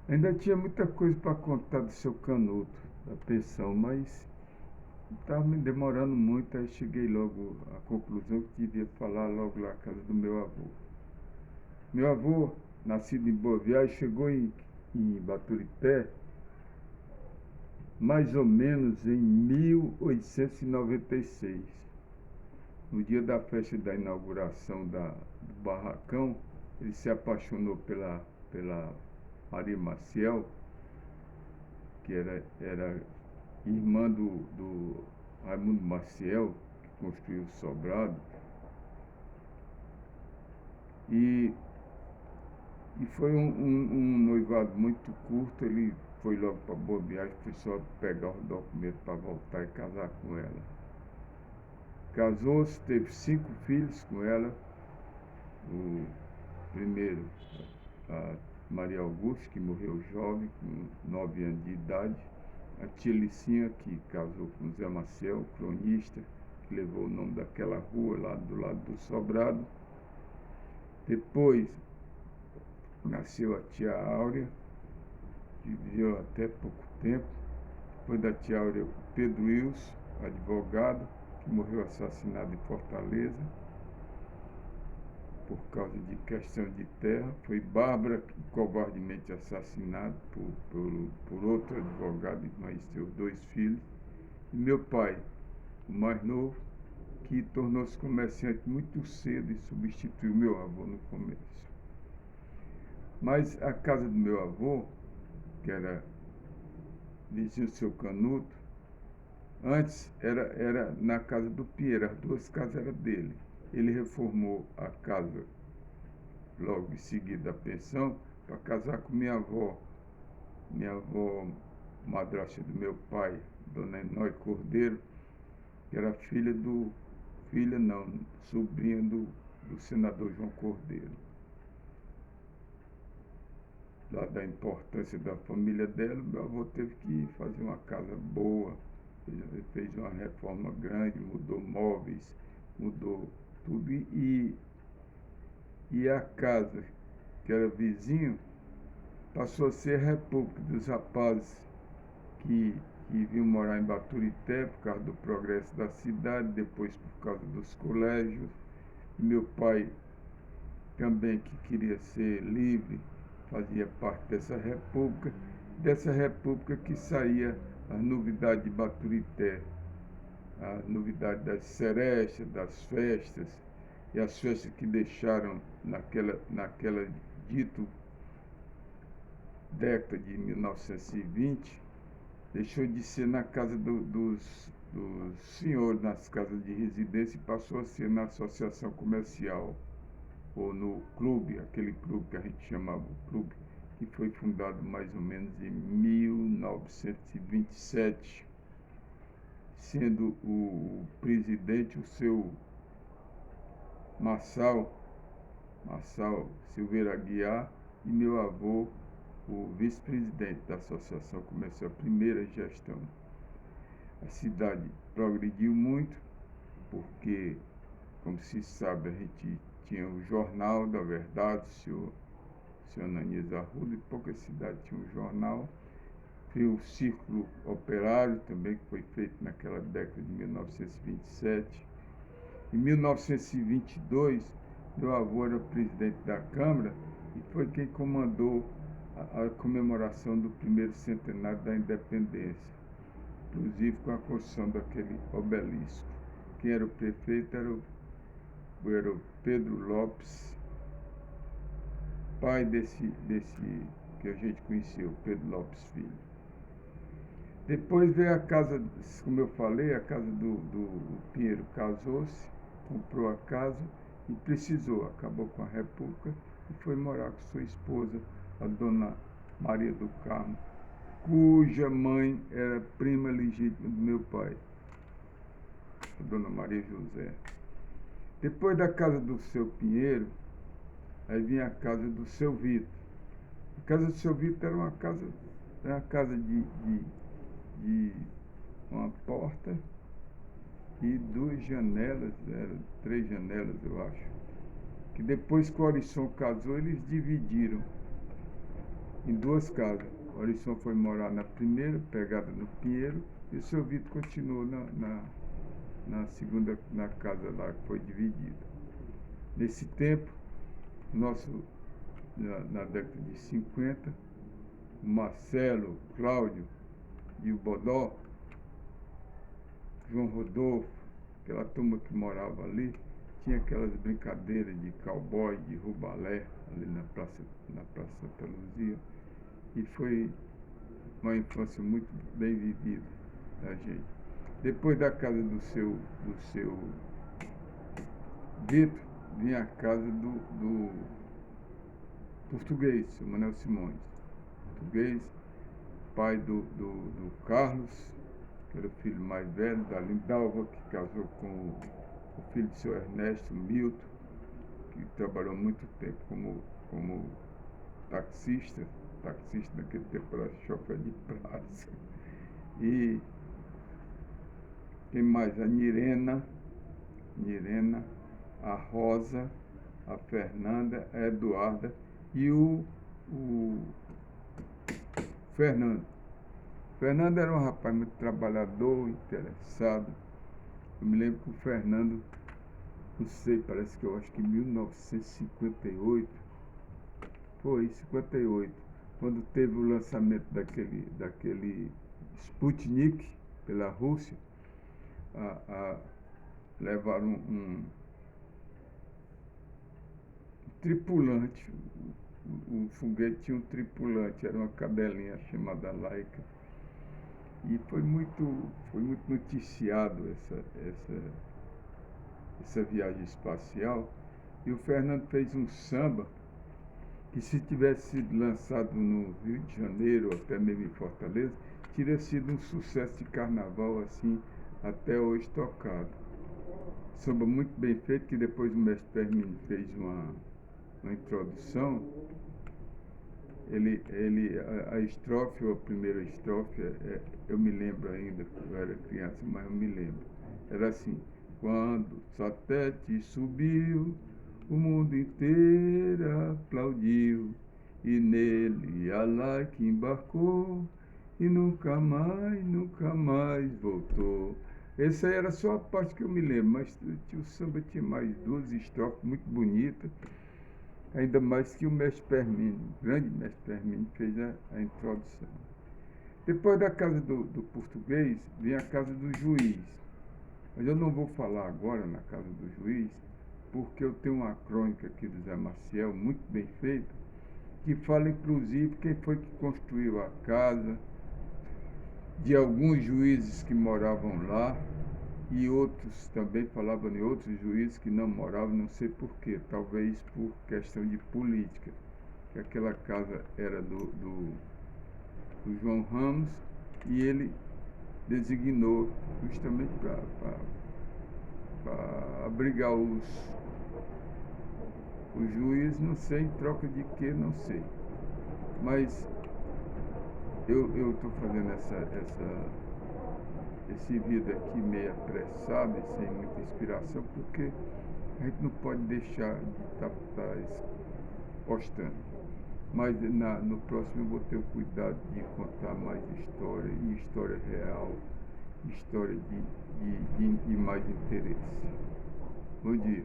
Ainda tinha muita coisa para contar do seu Canuto, da pensão, mas estava me demorando muito, aí cheguei logo à conclusão que devia falar logo lá na casa do meu avô. Meu avô, nascido em Boa Viagem, chegou em Baturité mais ou menos em 1896. No dia da festa da inauguração do barracão, ele se apaixonou pela Maria Maciel, que era irmã do Raimundo Maciel, que construiu o sobrado. E, e foi um noivado muito curto. Ele foi logo para Boa Viagem, foi só pegar os documentos para voltar e casar com ela. Casou-se, teve 5 filhos com ela. O primeiro, a Maria Augusta, que morreu jovem, com 9 anos de idade. A tia Licinha, que casou com Zé Maciel, cronista, que levou o nome daquela rua lá do lado do Sobrado. Depois nasceu a tia Áurea, que viveu até pouco tempo. Depois da tia Áurea, o Pedro Wilson, advogado, que morreu assassinado em Fortaleza por causa de questão de terra. Foi Bárbara, covardemente assassinada por outro advogado, mas seus 2 filhos. E meu pai, o mais novo, que tornou-se comerciante muito cedo e substituiu meu avô no comércio. Mas a casa do meu avô, que era vizinho do seu Canuto, antes era na casa do Pinheiro, as 2 casas eram dele. Ele reformou a casa logo em seguida da pensão para casar com minha avó madrasta do meu pai, Dona Enói Cordeiro, que era sobrinha do senador João Cordeiro. Dada a importância da família dela, meu avô teve que fazer uma casa boa. Ele fez uma reforma grande, mudou móveis, mudou tudo. E a casa, que era vizinho, passou a ser a república dos rapazes que vinham morar em Baturité por causa do progresso da cidade, depois por causa dos colégios. Meu pai também, que queria ser livre, fazia parte dessa república que saía as novidades de Baturité, a novidade das serestas, das festas, e as festas que deixaram naquela dito década de 1920, deixou de ser na casa dos senhores, nas casas de residência, e passou a ser na associação comercial, ou no clube, aquele clube que a gente chamava o clube, que foi fundado mais ou menos em 1927, sendo o presidente o seu Marçal Silveira Aguiar, e meu avô o vice-presidente da Associação Comercial, primeira gestão. A cidade progrediu muito, porque, como se sabe, a gente tinha o Jornal da Verdade, o senhor Ananias Arruda, e poucas cidades tinham um jornal. Foi o Círculo Operário também, que foi feito naquela década de 1927. Em 1922, meu avô era presidente da Câmara e foi quem comandou a comemoração do primeiro centenário da independência, inclusive com a construção daquele obelisco. Quem era o prefeito era o Pedro Lopes, pai desse que a gente conheceu, Pedro Lopes Filho. Depois veio a casa, como eu falei, a casa do Pinheiro. Casou-se, comprou a casa e acabou com a República e foi morar com sua esposa, a dona Maria do Carmo, cuja mãe era prima legítima do meu pai, a dona Maria José. Depois da casa do seu Pinheiro, aí vinha a casa do seu Vitor. A casa do seu Vitor era uma casa de uma porta e 2 janelas, eram 3 janelas, eu acho. Que depois que o Orisson casou, eles dividiram. em duas casas. O Alisson foi morar na primeira, pegada no Pinheiro, e o seu Vitor continuou na segunda, na casa lá que foi dividida. Nesse tempo, na década de 50, o Marcelo, o Cláudio e o Bodó, João Rodolfo, aquela turma que morava ali, tinha aquelas brincadeiras de cowboy, de rubalé, ali na Praça Santa Luzia. E foi uma infância muito bem vivida da gente. Depois da casa do seu Vitor, vinha a casa do português, o Manuel Simões. Português, pai do Carlos, que era o filho mais velho, da Lindalva, que casou com o filho do seu Ernesto, Milton, que trabalhou muito tempo como taxista naquele tempo era chofer de praça. E tem mais a Nirena, a Rosa, a Fernanda, a Eduarda e o Fernando. O Fernando era um rapaz muito trabalhador, interessado. Eu me lembro que o Fernando, não sei, parece que eu acho que em 1958, foi 58, quando teve o lançamento daquele Sputnik pela Rússia, levaram um tripulante, o foguete tinha um tripulante, era uma cadelinha chamada Laika. E foi muito noticiado essa viagem espacial. E o Fernando fez um samba que, se tivesse sido lançado no Rio de Janeiro, ou até mesmo em Fortaleza, teria sido um sucesso de carnaval, assim, até hoje tocado. Samba muito bem feito, que depois o mestre Permini fez uma introdução. A estrofe, ou a primeira estrofe, eu me lembro ainda, quando eu era criança, mas eu me lembro. Era assim: quando o satélite subiu, o mundo inteiro aplaudiu, e nele a Laika embarcou, e nunca mais voltou. Essa aí era só a parte que eu me lembro, mas o samba tinha mais duas estrofes muito bonitas. Ainda mais que o mestre Permini, o grande mestre Permini, fez a introdução. Depois da casa do português, vem a casa do juiz. Mas eu não vou falar agora na casa do juiz, porque eu tenho uma crônica aqui do Zé Maciel, muito bem feita, que fala inclusive quem foi que construiu a casa, de alguns juízes que moravam lá, e outros também falavam de outros juízes que não moravam, não sei porquê, talvez por questão de política, que aquela casa era do João Ramos, e ele designou justamente para abrigar os juízes, não sei em troca de quê, não sei. Mas eu estou fazendo esse vídeo aqui meio apressado e sem muita inspiração, porque a gente não pode deixar de estar postando. Mas no próximo eu vou ter o cuidado de contar mais história, e história real, história de mais interesse. Bom dia.